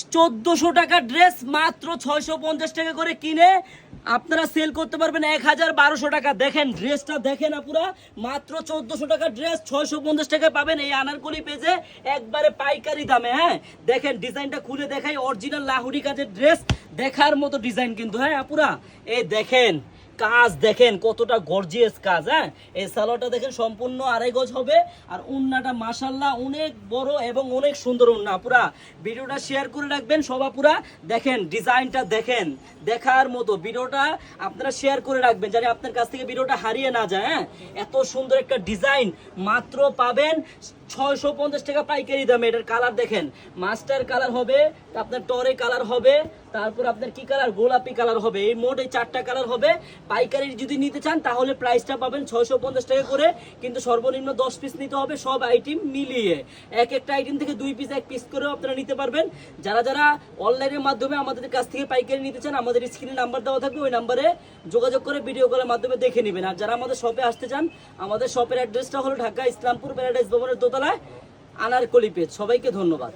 1400 টাকা ড্রেস মাত্র 650 টাকা করে কিনে আপনারা সেল করতে পারবেন 1012 টাকা। দেখেন ড্রেসটা দেখেন আপুরা, মাত্র 1400 টাকা ড্রেস 650 টাকায় পাবেন এই আনারকলি পেজে একবারে পাইকারি দামে। হ্যাঁ দেখেন ডিজাইনটা খুলে দেখাই, অরিজিনাল লাহুরি কাজের ড্রেস, দেখার মতো ডিজাইন কিন্তু। হ্যাঁ আপুরা এই দেখেন কাজ দেখেন কতটা গর্জিয়াস কাজ। হ্যাঁ এই সালোয়ারটা দেখেন সম্পূর্ণ 2.5 গজ হবে, আর উন্নাটা মাশাআল্লাহ অনেক বড় এবং অনেক সুন্দর উন্না। পুরা ভিডিওটা শেয়ার করে রাখবেন সবা। পুরা দেখেন ডিজাইনটা দেখেন, দেখার মতো। ভিডিওটা আপনারা শেয়ার করে রাখবেন যাতে আপনার কাছ থেকে ভিডিওটা হারিয়ে না যায়। হ্যাঁ এত সুন্দর একটা ডিজাইন মাত্র পাবেন 650 টাকা পাইকারি দামে। এটার কালার দেখেন, মাস্টার কালার হবে, আপনার টরে কালার হবে, তারপর আপনার কি কালার, গোলাপি কালার হবে। এই মোট এই 4টা কালার হবে। পাইকারি যদি নিতে চান তাহলে প্রাইসটা পাবেন 650 টাকা করে, কিন্তু সর্বনিম্ন 10 পিস নিতে হবে সব আইটেম মিলিয়ে। এক একটা আইটেম থেকে 2 পিস 1 পিস করেও আপনারা নিতে পারবেন। যারা যারা অনলাইনের মাধ্যমে আমাদের কাছ থেকে পাইকারি নিতে চান আমাদের স্ক্রিনে নাম্বার দেওয়া থাকবে, ওই নাম্বারে যোগাযোগ করে ভিডিও কলের মাধ্যমে দেখে নেবেন। আর যারা আমাদের শপে আসতে চান আমাদের শপের অ্যাড্রেসটা হলো ঢাকা ইসলামপুর প্যারাডাইস ভবনের দোতলায় আনারকলি পেজ। সবাইকে ধন্যবাদ।